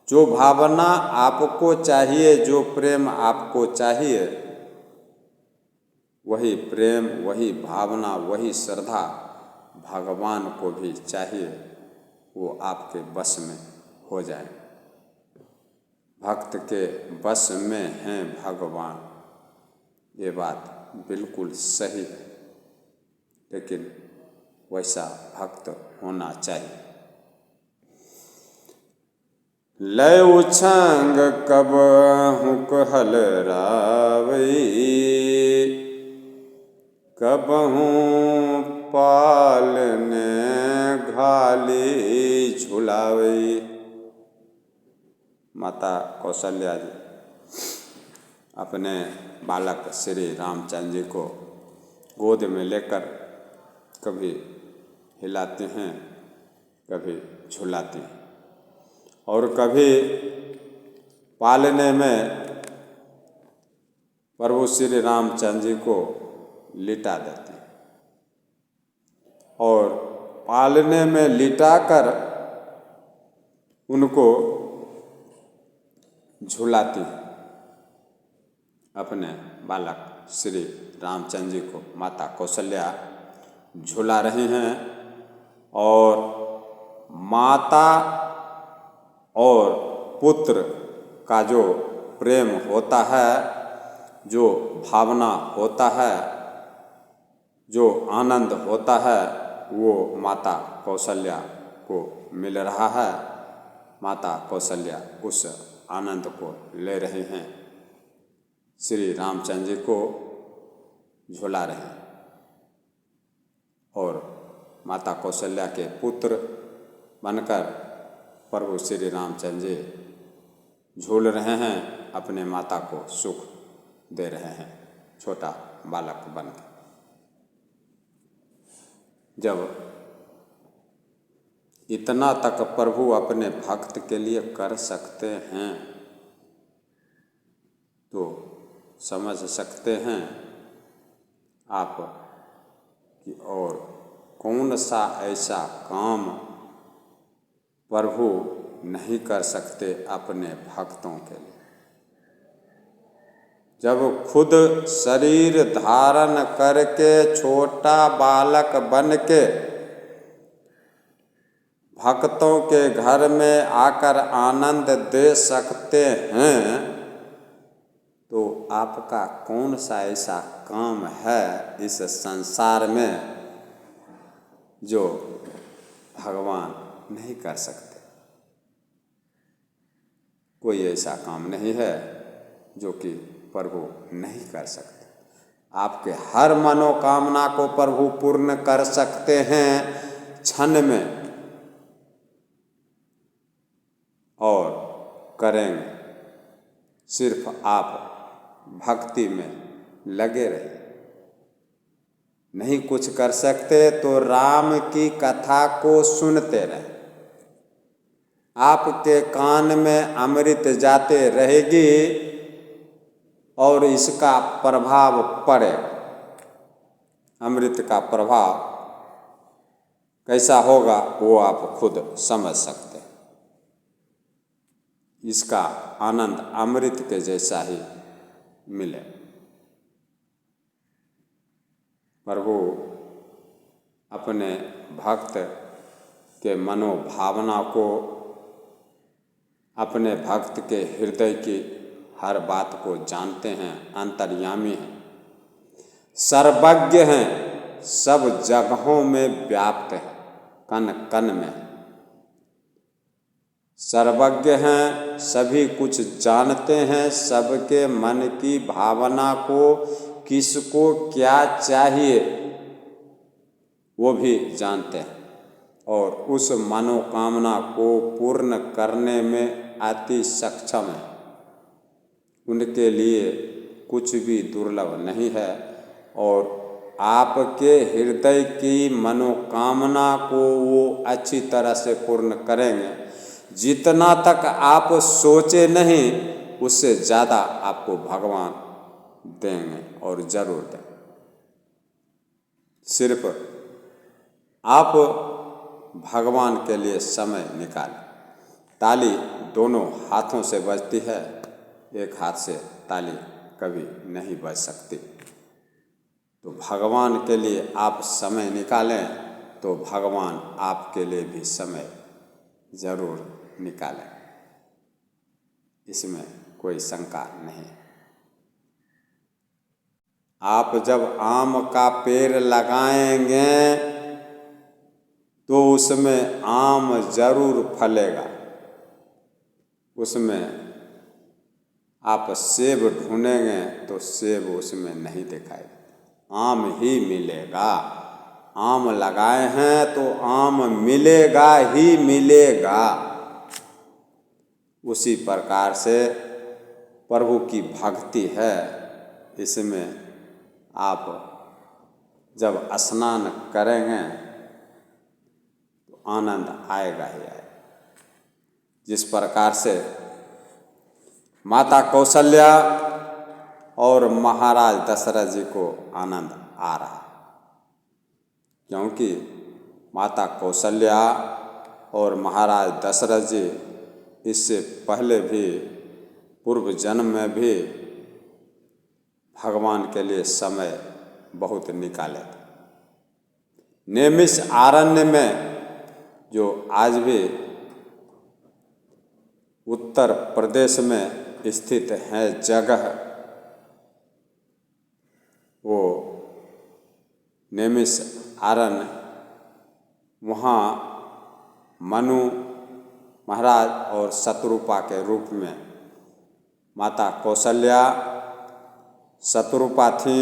जो भावना आपको चाहिए, जो प्रेम आपको चाहिए, वही प्रेम, वही भावना, वही श्रद्धा भगवान को भी चाहिए। वो आपके बस में हो जाए। भक्त के बस में हैं भगवान, ये बात बिल्कुल सही है, लेकिन वैसा भक्त होना चाहिए। लय उछंग कबहु कहलरावई, कबहू पालने घाली झुलावई। माता कौशल्या जी अपने बालक श्री रामचंद्र जी को गोद में लेकर कभी हिलाती हैं, कभी झुलाती हैं, और कभी पालने में प्रभु श्री रामचंद्र जी को लिटा देती हैं और पालने में लिटाकर उनको झुलाती हैं। अपने बालक श्री रामचंद्र जी को माता कौशल्या झुला रही हैं और माता और पुत्र का जो प्रेम होता है, जो भावना होता है, जो आनंद होता है, वो माता कौशल्या को मिल रहा है। माता कौशल्या उस आनंद को ले रहे हैं, श्री रामचंद्र जी को झुला रहे हैं और माता कौशल्या के पुत्र बनकर प्रभु श्री रामचंद्र जी झूल रहे हैं, अपने माता को सुख दे रहे हैं छोटा बालक बनकर। जब इतना तक प्रभु अपने भक्त के लिए कर सकते हैं तो समझ सकते हैं आप कि और कौन सा ऐसा काम प्रभु नहीं कर सकते अपने भक्तों के लिए। जब खुद शरीर धारण करके छोटा बालक बन के भक्तों के घर में आकर आनंद दे सकते हैं, तो आपका कौन सा ऐसा काम है इस संसार में जो भगवान नहीं कर सकते। कोई ऐसा काम नहीं है जो कि प्रभु नहीं कर सकते। आपके हर मनोकामना को प्रभु पूर्ण कर सकते हैं क्षण में, और करेंगे। सिर्फ आप भक्ति में लगे रहे। नहीं कुछ कर सकते तो राम की कथा को सुनते रहे। आपके कान में अमृत जाते रहेगी और इसका प्रभाव पड़ेगा। अमृत का प्रभाव कैसा होगा वो आप खुद समझ सकते हैं। इसका आनंद अमृत के जैसा ही मिले। प्रभु अपने भक्त के मनोभावना को, अपने भक्त के हृदय की हर बात को जानते हैं, अंतर्यामी हैं, सर्वज्ञ हैं, सब जगहों में व्याप्त हैं, कण कण में सर्वज्ञ हैं, सभी कुछ जानते हैं, सबके मन की भावना को, किसको क्या चाहिए वो भी जानते हैं और उस मनोकामना को पूर्ण करने में अति सक्षम है। उनके लिए कुछ भी दुर्लभ नहीं है और आपके हृदय की मनोकामना को वो अच्छी तरह से पूर्ण करेंगे। जितना तक आप सोचे नहीं उससे ज़्यादा आपको भगवान देंगे और जरूर देंगे। सिर्फ आप भगवान के लिए समय निकालें। ताली दोनों हाथों से बजती है, एक हाथ से ताली कभी नहीं बज सकती। तो भगवान के लिए आप समय निकालें तो भगवान आपके लिए भी समय जरूर निकालें, इसमें कोई शंका नहीं। आप जब आम का पेड़ लगाएंगे तो उसमें आम जरूर फलेगा। उसमें आप सेब ढूंढेंगे तो सेब उसमें नहीं दिखाएगा, आम ही मिलेगा। आम लगाए हैं तो आम मिलेगा ही मिलेगा। उसी प्रकार से प्रभु की भक्ति है, इसमें आप जब स्नान करेंगे तो आनंद आएगा ही आएगा। जिस प्रकार से माता कौशल्या और महाराज दशरथ जी को आनंद आ रहा, क्योंकि माता कौशल्या और महाराज दशरथ जी इससे पहले भी पूर्व जन्म में भी भगवान के लिए समय बहुत निकाले थे। नैमिषारण्य में जो आज भी उत्तर प्रदेश में स्थित है जगह, वो नैमिषारण्य, वहाँ मनु महाराज और शतरूपा के रूप में माता कौशल्या शतरूपा थी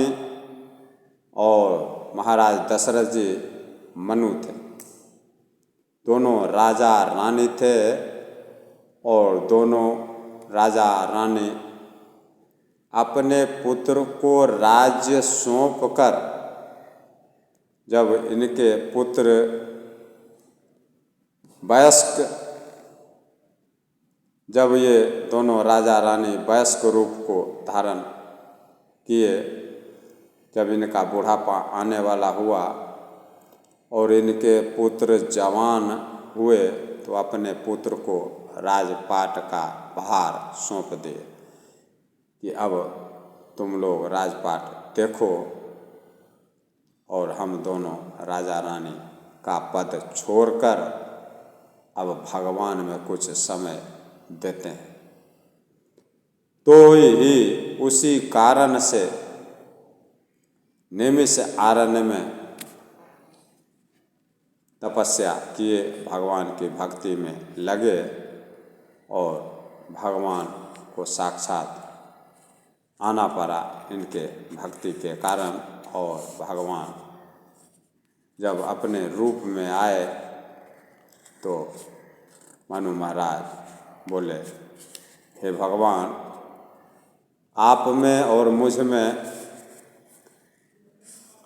और महाराज दशरथ जी मनु थे। दोनों राजा रानी थे और दोनों राजा रानी अपने पुत्र को राज्य सौंप कर, जब इनके पुत्र वयस्क, जब ये दोनों राजा रानी वयस्क रूप को धारण किए, जब इनका बुढ़ापा आने वाला हुआ और इनके पुत्र जवान हुए तो अपने पुत्र को राजपाट का भार सौंप दिए कि अब तुम लोग राजपाट देखो और हम दोनों राजा रानी का पद छोड़कर अब भगवान में कुछ समय देते हैं। तो ही उसी कारण से नैमिषारण्य में तपस्या किए, भगवान की भक्ति में लगे और भगवान को साक्षात आना पड़ा इनके भक्ति के कारण। और भगवान जब अपने रूप में आए तो मनु महाराज बोले, हे भगवान, आप में और मुझ में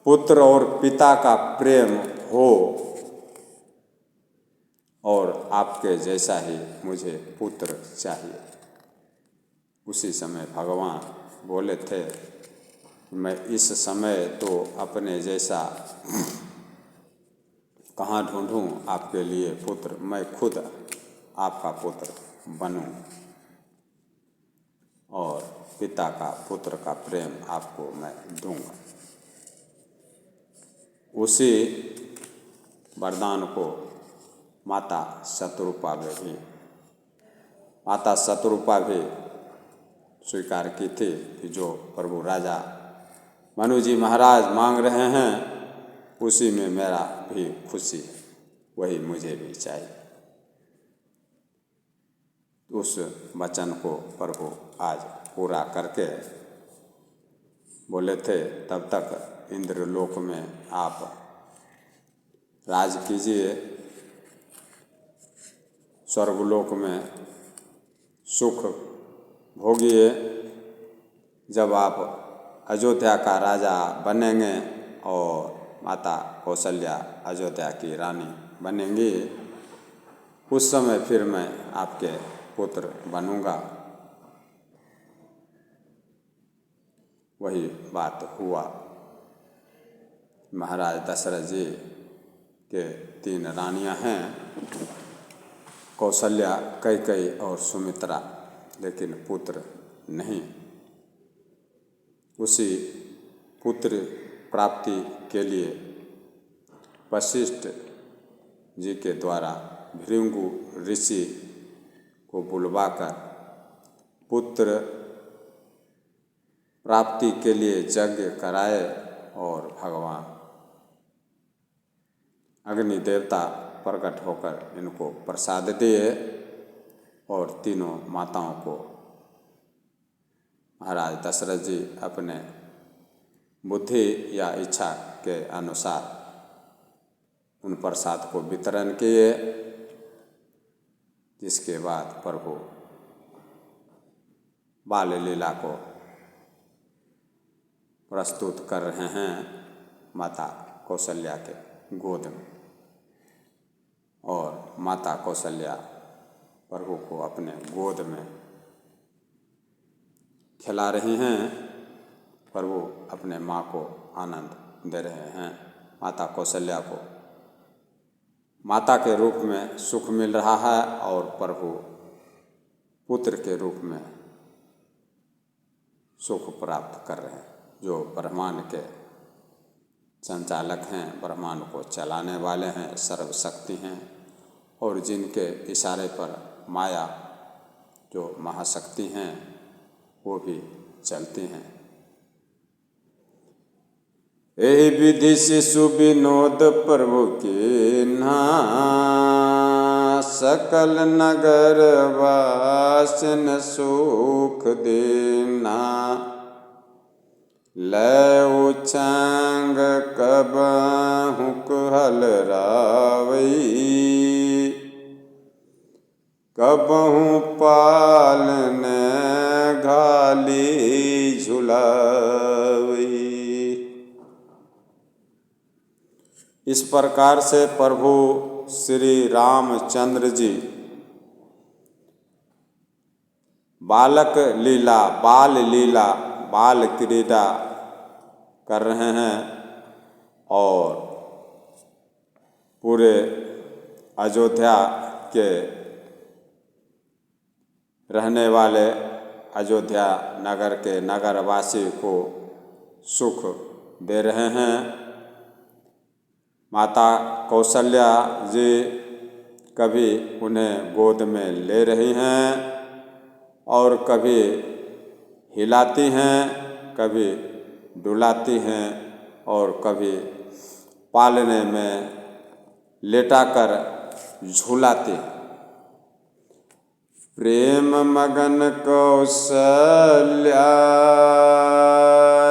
पुत्र और पिता का प्रेम हो और आपके जैसा ही मुझे पुत्र चाहिए। उसी समय भगवान बोले थे, मैं इस समय तो अपने जैसा कहाँ ढूंढूं आपके लिए पुत्र, मैं खुद आपका पुत्र बनूं और पिता का पुत्र का प्रेम आपको मैं दूंगा। उसी वरदान को माता शतरूपा भी स्वीकार की थी कि जो प्रभु राजा मनु जी महाराज मांग रहे हैं उसी में मेरा भी खुशी है, वही मुझे भी चाहिए। उस वचन को प्रभु आज पूरा करके बोले थे, तब तक इंद्रलोक में आप राज कीजिए, स्वर्गलोक में सुख भोगिए। जब आप अयोध्या का राजा बनेंगे और माता कौशल्या अयोध्या की रानी बनेंगी, उस समय फिर मैं आपके पुत्र बनूंगा। वही बात हुआ। महाराज दशरथ जी के 3 रानियां हैं, कौशल्या, कैकेयी और सुमित्रा, लेकिन पुत्र नहीं। उसी पुत्र प्राप्ति के लिए वशिष्ठ जी के द्वारा भृगु ऋषि को बुलवाकर पुत्र प्राप्ति के लिए यज्ञ कराए और भगवान अग्नि देवता प्रकट होकर इनको प्रसाद दिए और तीनों माताओं को महाराज दशरथ जी अपने बुद्धि या इच्छा के अनुसार उन प्रसाद को वितरण किए। जिसके बाद प्रभु बाल लीला को प्रस्तुत कर रहे हैं माता कौशल्या के गोद में, और माता कौशल्या प्रभु को अपने गोद में खिला रही हैं। प्रभु अपने माँ को आनंद दे रहे हैं। माता कौशल्या को माता के रूप में सुख मिल रहा है और प्रभु पुत्र के रूप में सुख प्राप्त कर रहे हैं। जो ब्रह्मांड के संचालक हैं, ब्रह्मांड को चलाने वाले हैं, सर्वशक्ति हैं, और जिनके इशारे पर माया जो महाशक्ति हैं वो भी चलती हैं। एहि विधि शिशु विनोद प्रभु के ना, सकल नगर वासन सुख देना। लय उछंग कबहु कहल रावई, कबहु पालने घाली झुलावई। इस प्रकार से प्रभु श्री रामचंद्र जी बाल लीला, बाल क्रीड़ा कर रहे हैं और पूरे अयोध्या के रहने वाले अयोध्या नगर के नगरवासी को सुख दे रहे हैं। माता कौशल्या जी कभी उन्हें गोद में ले रही हैं और कभी हिलाती हैं, कभी डुलाती हैं और कभी पालने में लेटाकर झूलाती हैं। प्रेम मगन कौशल्या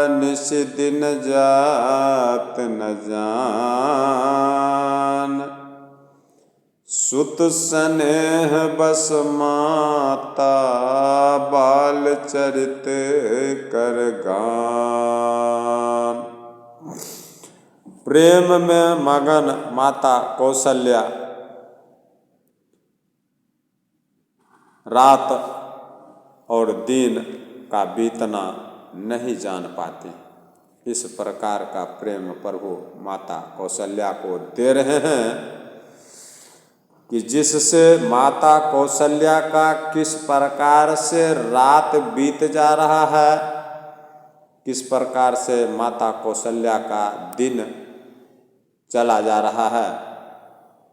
निस दिन जात न जान, सुत स्नेह बस माता बाल चरित कर गान। प्रेम में मगन माता कौशल्या रात और दिन का बीतना नहीं जान पाती। इस प्रकार का प्रेम प्रभु माता कौशल्या को दे रहे हैं कि जिससे माता कौशल्या का किस प्रकार से रात बीत जा रहा है, किस प्रकार से माता कौशल्या का दिन चला जा रहा है,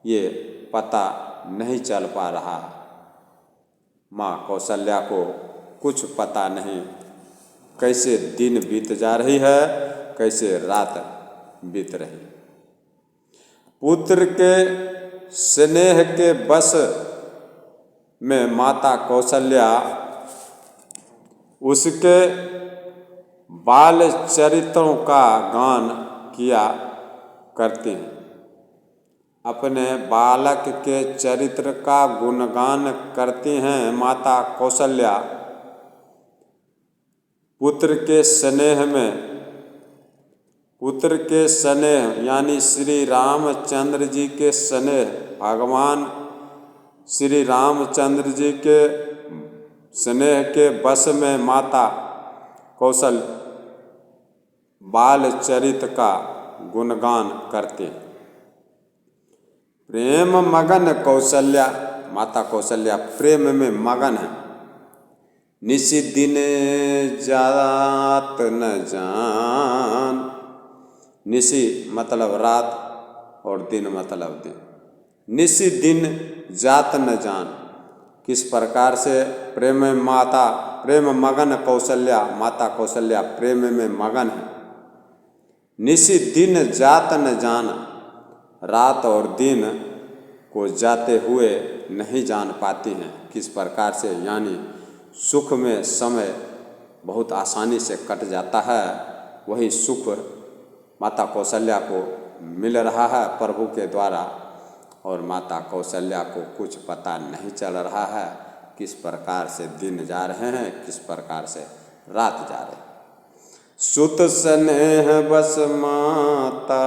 ये पता नहीं चल पा रहा। माँ कौशल्या को कुछ पता नहीं कैसे दिन बीत जा रही है, कैसे रात बीत रही। पुत्र के स्नेह के बस में माता कौशल्या उसके बाल चरित्रों का गान किया करती हैं। अपने बालक के चरित्र का गुणगान करती हैं माता कौशल्या। पुत्र के स्नेह में, पुत्र के स्नेह यानी श्री रामचंद्र जी के स्नेह, भगवान श्री रामचंद्र जी के स्नेह के बस में माता कौशल बाल चरित्र का गुणगान करते हैं। प्रेम मगन कौशल्या, माता कौशल्या प्रेम में मगन है। निसी दिन जात न जान, निसी मतलब रात और दिन मतलब दिन। निसी दिन जात न जान, किस प्रकार से प्रेम में माता प्रेम मगन कौशल्या, माता कौशल्या प्रेम में मगन है। निसी दिन जात न जान, रात और दिन को जाते हुए नहीं जान पाती हैं। किस प्रकार से, यानी सुख में समय बहुत आसानी से कट जाता है, वही सुख माता कौशल्या को मिल रहा है प्रभु के द्वारा, और माता कौशल्या को कुछ पता नहीं चल रहा है किस प्रकार से दिन जा रहे हैं, किस प्रकार से रात जा रहे हैं। सुत स्नेह बस माता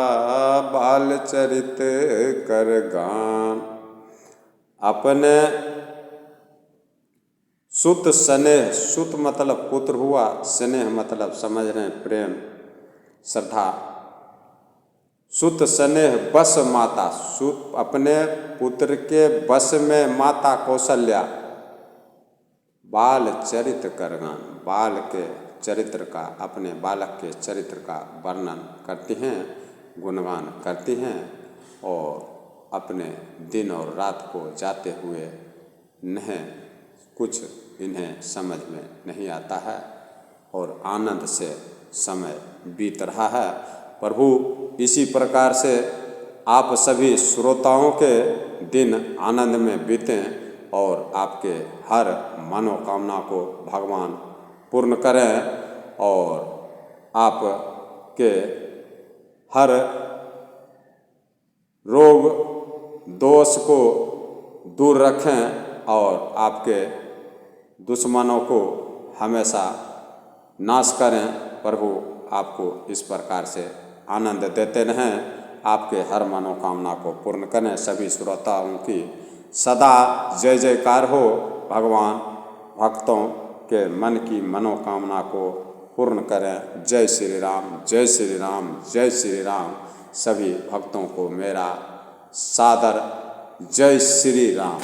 बाल चरित कर गान, अपने सुत स्नेह, सुत मतलब पुत्र हुआ, स्नेह मतलब समझ रहे हैं प्रेम श्रद्धा। सुत स्नेह बस माता, सुत अपने पुत्र के बस में माता कौशल्या बाल चरित्र कर गान, बाल के चरित्र का, अपने बालक के चरित्र का वर्णन करती हैं, गुणगान करती हैं, और अपने दिन और रात को जाते हुए नहीं कुछ इन्हें समझ में नहीं आता है और आनंद से समय बीत रहा है। प्रभु इसी प्रकार से आप सभी श्रोताओं के दिन आनंद में बीतें और आपके हर मनोकामना को भगवान पूर्ण करें और आपके हर रोग दोष को दूर रखें और आपके दुश्मनों को हमेशा नाश करें। प्रभु आपको इस प्रकार से आनंद देते रहें, आपके हर मनोकामना को पूर्ण करें। सभी श्रोताओं की सदा जय जयकार हो। भगवान भक्तों के मन की मनोकामना को पूर्ण करें। जय श्री राम, जय श्री राम, जय श्री राम। सभी भक्तों को मेरा सादर जय श्री राम।